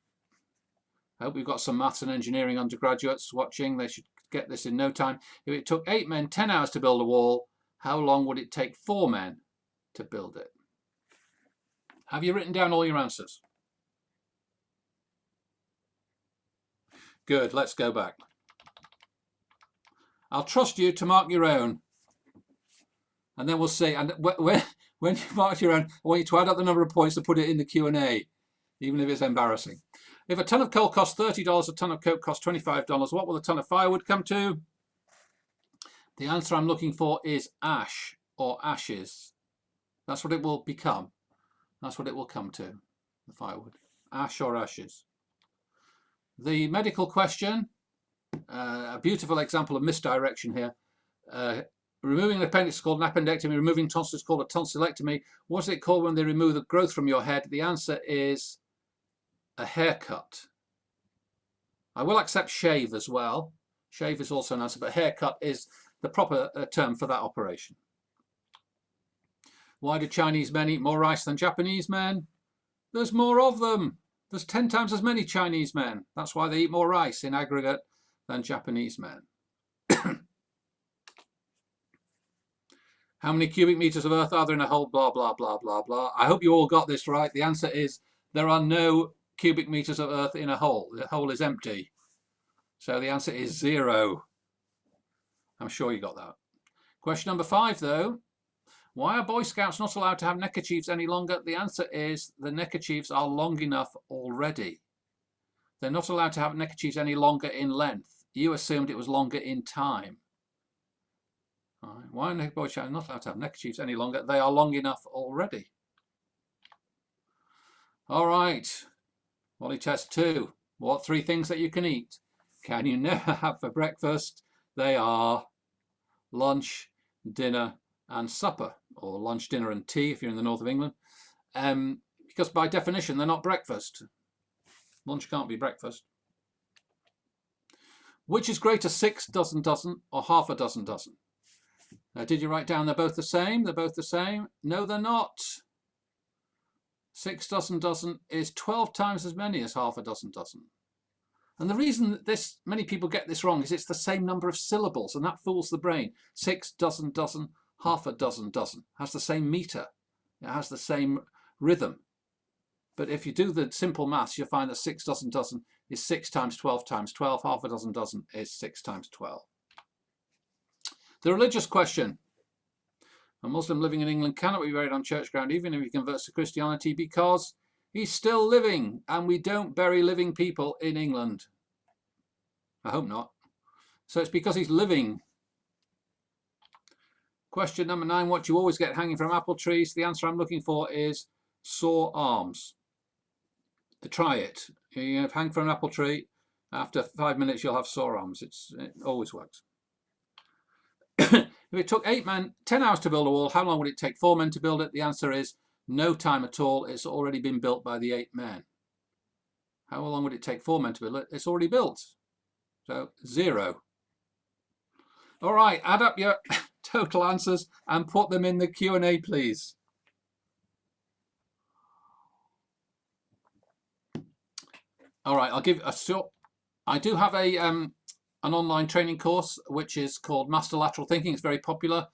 I hope we've got some maths and engineering undergraduates watching. They should get this in no time. If it took 8 men 10 hours to build a wall, how long would it take 4 men to build it? Have you written down all your answers? Good, let's go back. I'll trust you to mark your own. And then we'll see. And when you mark your own, I want you to add up the number of points to put it in the Q&A, even if it's embarrassing. If a ton of coal costs $30, a ton of coke costs $25, what will a ton of firewood come to? The answer I'm looking for is ash or ashes. That's what it will become. That's what it will come to, the firewood. Ash or ashes. The medical question, a beautiful example of misdirection here. Removing an appendix is called an appendectomy. Removing tonsils is called a tonsillectomy. What's it called when they remove the growth from your head? The answer is a haircut. I will accept shave as well. Shave is also an answer, but haircut is the proper term for that operation. Why do Chinese men eat more rice than Japanese men? There's more of them. There's 10 times as many Chinese men. That's why they eat more rice in aggregate than Japanese men. How many cubic meters of earth are there in a hole? Blah, blah, blah, blah, blah. I hope you all got this right. The answer is there are no cubic meters of earth in a hole. The hole is empty. So the answer is 0. I'm sure you got that. Question number 5, though. Why are Boy Scouts not allowed to have neckerchiefs any longer? The answer is the neckerchiefs are long enough already. They're not allowed to have neckerchiefs any longer in length. You assumed it was longer in time. Right. Why are Boy Scouts not allowed to have neckerchiefs any longer? They are long enough already. All right. Wally test 2. What 3 things that you can eat can you never have for breakfast? They are lunch, dinner, and supper, or lunch, dinner, and tea if you're in the north of England. Because by definition, they're not breakfast. Lunch can't be breakfast. Which is greater, 6 dozen or half a dozen? Did you write down they're both the same? They're both the same? No, they're not. 6 dozen is 12 times as many as half a dozen. And the reason that many people get this wrong is it's the same number of syllables, and that fools the brain. 6 dozen, half a dozen has the same meter. It has the same rhythm. But if you do the simple maths, you'll find that 6 dozen is 6 times 12 times 12. Half a dozen is 6 times 12. The religious question. A Muslim living in England cannot be buried on church ground even if he converts to Christianity because he's still living, and we don't bury living people in England. I hope not. So it's because he's living. Question number 9. What do you always get hanging from apple trees? The answer I'm looking for is sore arms. Try it. You hang from an apple tree. After 5 minutes, you'll have sore arms. It always works. If it took 8 men 10 hours to build a wall, how long would it take 4 men to build it? The answer is no time at all. It's already been built by the 8 men. How long would it take 4 men to build it? It's already built. So 0. All right, add up your total answers and put them in the Q&A, please. All right, I'll give a short. I do have an online training course which is called Master Lateral Thinking. It's very popular.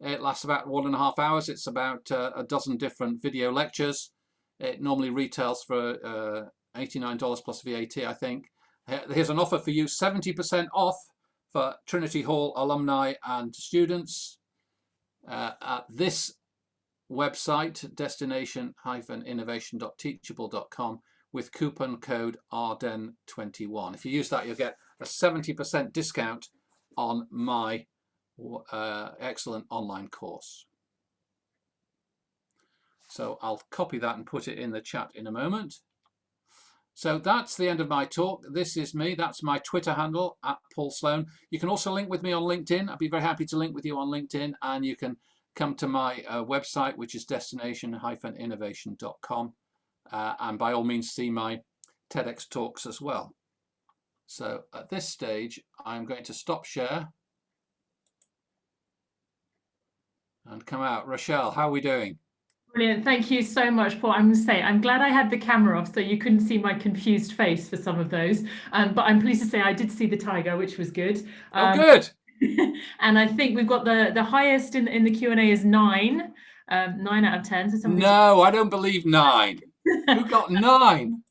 It lasts about 1.5 hours. It's about a dozen different video lectures. It normally retails for $89 plus VAT, I think. Here's an offer for you: 70% off for Trinity Hall alumni and students at this website, destination-innovation.teachable.com, with coupon code ARDEN21. If you use that, you'll get a 70% discount on my excellent online course. So I'll copy that and put it in the chat in a moment. So that's the end of my talk. This is me. That's my Twitter handle, @Paul Sloane. You can also link with me on LinkedIn. I'd be very happy to link with you on LinkedIn, and you can come to my website, which is destination-innovation.com, and by all means see my TEDx talks as well. So at this stage, I'm going to stop share and come out. Rochelle, how are we doing? Brilliant. Thank you so much, Paul. I'm going to say, I'm glad I had the camera off so you couldn't see my confused face for some of those. But I'm pleased to say I did see the tiger, which was good. Oh, good. And I think we've got the highest in the Q&A is 9. 9 out of 10. So no, I don't believe 9. Who got 9?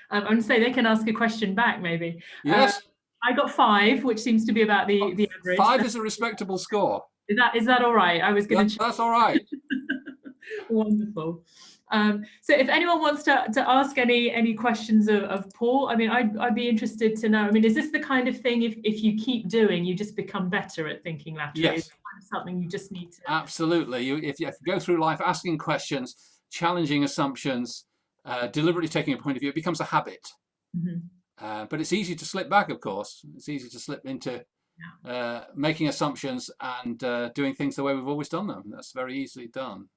I'm saying they can ask a question back, maybe. Yes. I got 5, which seems to be about the average. 5 is a respectable score. Is that all right? I was going to. That's all right. Wonderful. So if anyone wants to ask any questions of Paul, I mean, I'd be interested to know. I mean, is this the kind of thing if you keep doing, you just become better at thinking laterally? Yes. Is it something you just need to? Absolutely. If you go through life asking questions, challenging assumptions, deliberately taking a point of view, it becomes a habit. But it's easy to slip back, of course. It's easy to slip into making assumptions and doing things the way we've always done them. That's very easily done.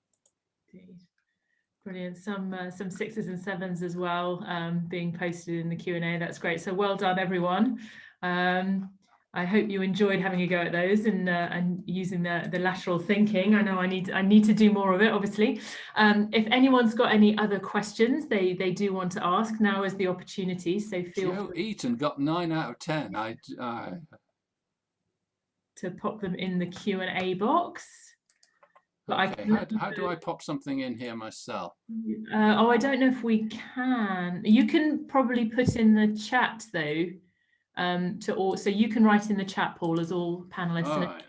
Indeed. Brilliant. Some 6s and 7s as well being posted in the Q&A. That's great. So well done, everyone. I hope you enjoyed having a go at those and using the lateral thinking. I know I need to do more of it, obviously. If anyone's got any other questions they do want to ask, now is the opportunity. So feel Joe Eaton got 9 out of 10. To pop them in the Q&A box. But okay, how do I pop something in here myself? I don't know if we can. You can probably put in the chat though. So you can write in the chat, Paul, as all panelists. All right.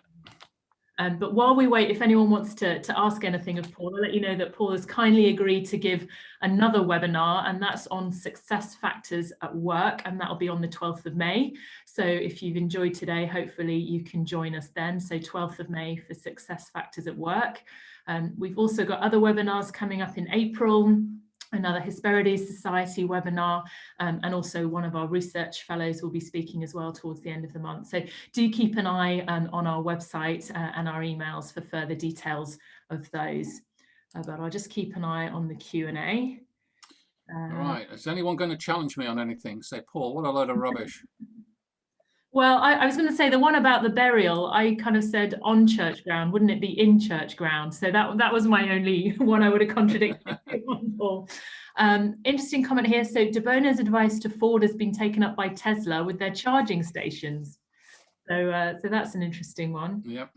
But while we wait, if anyone wants to ask anything of Paul, I'll let you know that Paul has kindly agreed to give another webinar, and that's on success factors at work, and that'll be on the 12th of May. So if you've enjoyed today, hopefully you can join us then. So 12th of May for success factors at work. We've also got other webinars coming up in April. Another Hesperides Society webinar, and also one of our research fellows will be speaking as well towards the end of the month. So do keep an eye on our website and our emails for further details of those. But I'll just keep an eye on the Q&A. Right, is anyone going to challenge me on anything? Say, Paul, what a load of rubbish. Well, I was going to say the one about the burial, I kind of said on church ground, wouldn't it be in church ground? So that was my only one I would have contradicted. Interesting comment here. So De Bono's advice to Ford has been taken up by Tesla with their charging stations. So that's an interesting one. Yep.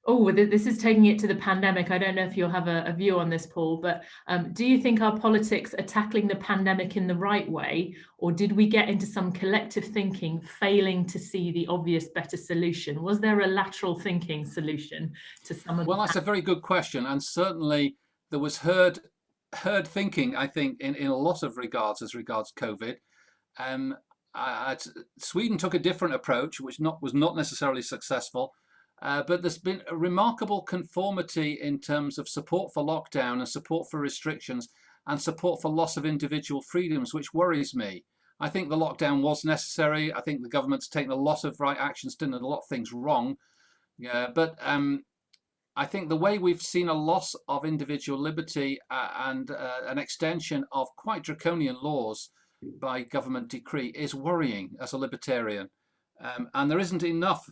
Oh, this is taking it to the pandemic. I don't know if you'll have a view on this, Paul, but do you think our politics are tackling the pandemic in the right way, or did we get into some collective thinking, failing to see the obvious better solution? Was there a lateral thinking solution to some of the... Well, that's a very good question, and certainly there was herd thinking, I think, in a lot of regards as regards COVID. Sweden took a different approach, which was not necessarily successful. But there's been a remarkable conformity in terms of support for lockdown and support for restrictions and support for loss of individual freedoms, which worries me. I think the lockdown was necessary. I think the government's taken a lot of right actions, done a lot of things wrong. But I think the way we've seen a loss of individual liberty and an extension of quite draconian laws by government decree is worrying as a libertarian. And there isn't enough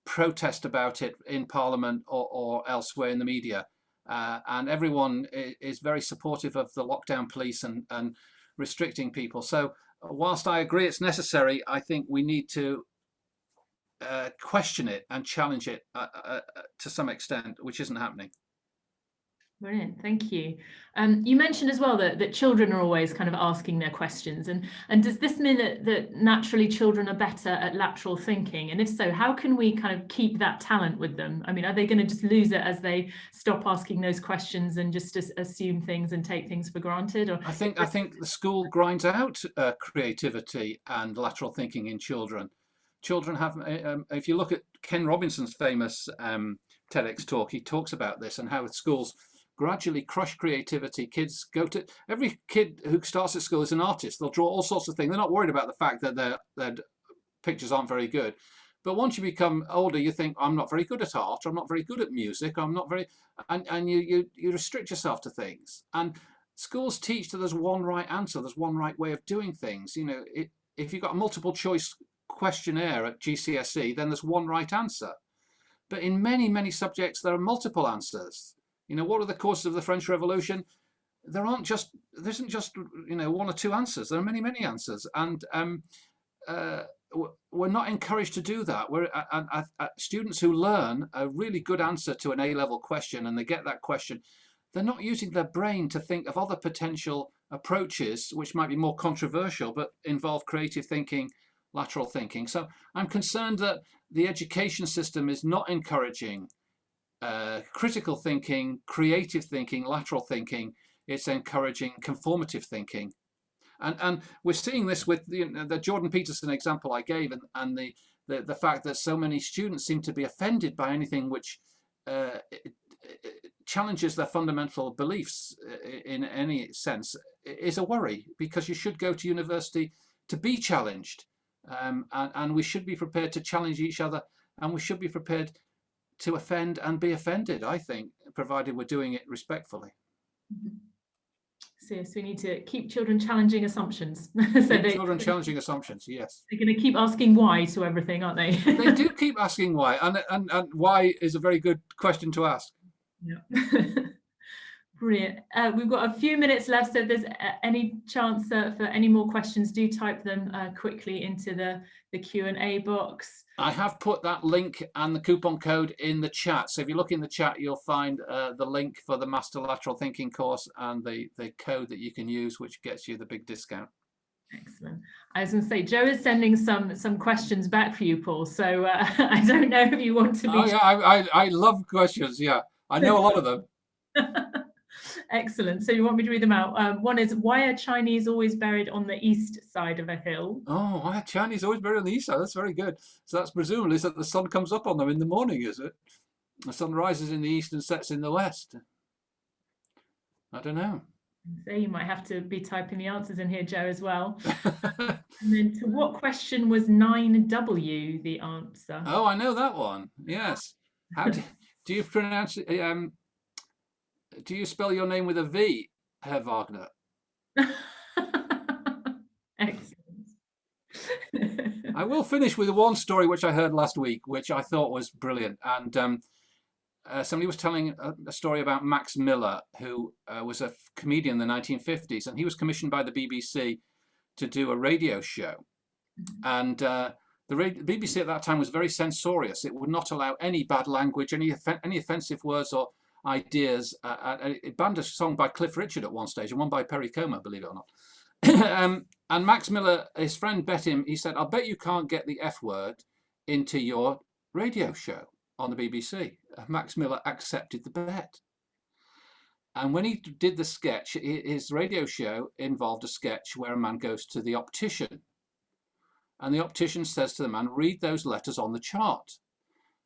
protest about it in Parliament or elsewhere in the media, and everyone is very supportive of the lockdown police and restricting people. So whilst I agree it's necessary, I think we need to question it and challenge it to some extent, which isn't happening. Brilliant, thank you. You mentioned as well that children are always kind of asking their questions, and does this mean that naturally children are better at lateral thinking? And if so, how can we kind of keep that talent with them? I mean, are they going to just lose it as they stop asking those questions and just assume things and take things for granted? Or... I think the school grinds out creativity and lateral thinking in children. Children have, if you look at Ken Robinson's famous TEDx talk, he talks about this and how schools gradually crush creativity. Kids every kid who starts at school is an artist. They'll draw all sorts of things. They're not worried about the fact that their pictures aren't very good. But once you become older, you think, I'm not very good at art, I'm not very good at music, I'm not very, and you restrict yourself to things. And schools teach that there's one right answer, there's one right way of doing things. You know, if you've got a multiple choice questionnaire at GCSE, then there's one right answer. But in many, many subjects, there are multiple answers. You know, what are the causes of the French Revolution? There isn't just, you know, one or two answers. There are many, many answers. And we're not encouraged to do that. Students who learn a really good answer to an A-level question and they get that question, they're not using their brain to think of other potential approaches which might be more controversial but involve creative thinking, lateral thinking. So I'm concerned that the education system is not encouraging critical thinking, creative thinking, lateral thinking. It's encouraging conformative thinking. And we're seeing this with the Jordan Peterson example I gave, and the fact that so many students seem to be offended by anything which challenges their fundamental beliefs in any sense is a worry, because you should go to university to be challenged, and we should be prepared to challenge each other, and we should be prepared to offend and be offended, I think, provided we're doing it respectfully. So yes, we need to keep children challenging assumptions. Children challenging assumptions, yes. They're going to keep asking why to everything, aren't they? They do keep asking why, and why is a very good question to ask. Yeah. Brilliant. We've got a few minutes left, so if there's any chance for any more questions, do type them quickly into the Q&A box. I have put that link and the coupon code in the chat. So if you look in the chat, you'll find the link for the Master Lateral Thinking course and the code that you can use, which gets you the big discount. Excellent. I was going to say, Joe is sending some questions back for you, Paul. So I don't know if you want to be... Oh, yeah, I love questions. Yeah, I know a lot of them. Excellent. So you want me to read them out? One is, why are Chinese always buried on the east side of a hill? Oh, why are Chinese always buried on the east side? That's very good. So that's presumably that the sun comes up on them in the morning, is it? The sun rises in the east and sets in the west. I don't know. So you might have to be typing the answers in here, Joe, as well. And then, to what question was 9W the answer? Oh, I know that one. Yes. How do you pronounce it? Do you spell your name with a V, Herr Wagner? Excellent. I will finish with one story which I heard last week, which I thought was brilliant. And somebody was telling a story about Max Miller, who was a comedian in the 1950s, and he was commissioned by the BBC to do a radio show. And the BBC at that time was very censorious. It would not allow any bad language, any offensive words or ideas. It banned a song by Cliff Richard at one stage and one by Perry Como, believe it or not. And Max Miller, his friend, bet him. He said, "I'll bet you can't get the F word into your radio show on the BBC." Max Miller accepted the bet. And when he did the sketch, his radio show involved a sketch where a man goes to the optician, and the optician says to the man, "Read those letters on the chart."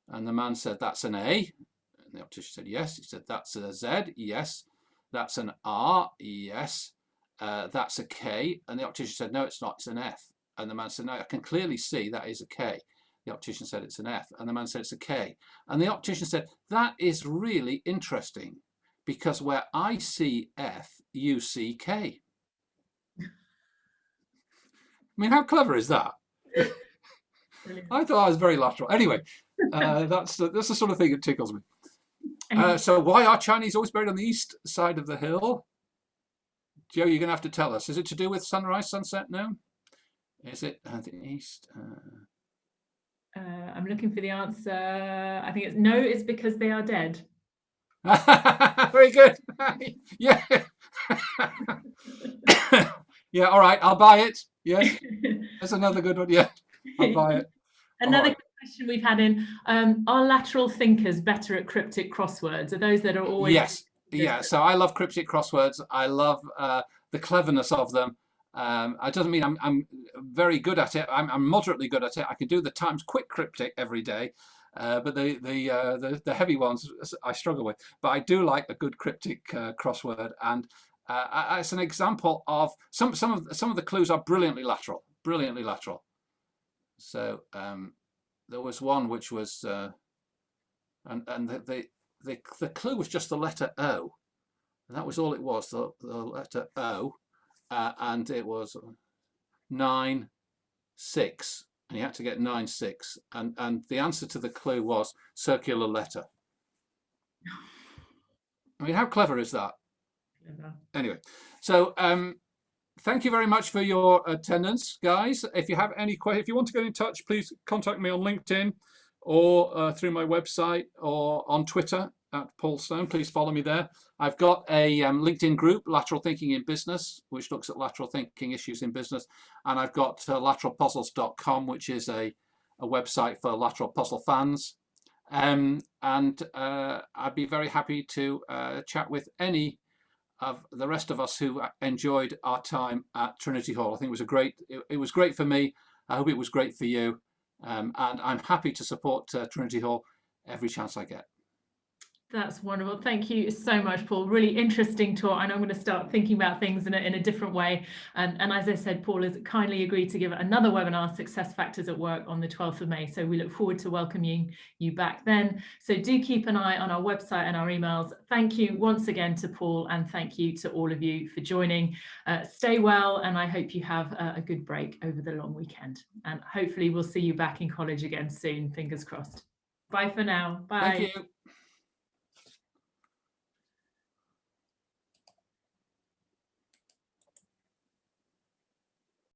And the man said, "That's an A." And the optician said, "Yes." He said, "That's a Z." "Yes." "That's an R." "Yes." "That's a K." And the optician said, "No, it's not, it's an F." And the man said, "No, I can clearly see that is a K." The optician said, "It's an F." And the man said, "It's a K." And the optician said, "That is really interesting, because where I see F, you see K." I mean, how clever is that? I thought that was very lateral. Anyway, that's the sort of thing that tickles me. So why are Chinese always buried on the east side of the hill? Joe, you're going to have to tell us. Is it to do with sunrise, sunset? No? Is it the east? I'm looking for the answer. I think it's no, it's because they are dead. Very good. Yeah. Yeah, all right, I'll buy it. Yes. That's another good one. Yeah, I'll buy it. Another question we've had in, are lateral thinkers better at cryptic crosswords? Are those that are always... Yes. Yeah, so I love cryptic crosswords. I love the cleverness of them. It doesn't mean I'm very good at it. I'm moderately good at it. I can do the Times Quick cryptic every day, but the heavy ones I struggle with. But I do like a good cryptic crossword, and it's an example of some of the clues are brilliantly lateral, brilliantly lateral. So there was one which was, and the clue was just the letter O, and that was all it was, the letter O. And it was 9, 6, and you had to get 9, 6, and the answer to the clue was circular letter. I mean, how clever is that? Anyway, so thank you very much for your attendance, guys. If you have any questions, if you want to get in touch, please contact me on LinkedIn or through my website or on Twitter. Paul Sloane. Please follow me there. I've got a LinkedIn group, Lateral Thinking in Business, which looks at lateral thinking issues in business. And I've got lateralpuzzles.com, which is a website for lateral puzzle fans. And I'd be very happy to chat with any of the rest of us who enjoyed our time at Trinity Hall. I think it was great for me. I hope it was great for you. And I'm happy to support Trinity Hall every chance I get. That's wonderful. Thank you so much, Paul. Really interesting talk. And I'm going to start thinking about things in a different way. And as I said, Paul has kindly agreed to give another webinar, Success Factors at Work, on the 12th of May. So we look forward to welcoming you back then. So do keep an eye on our website and our emails. Thank you once again to Paul, and thank you to all of you for joining. Stay well, and I hope you have a good break over the long weekend. And hopefully we'll see you back in college again soon. Fingers crossed. Bye for now. Bye. Thank you.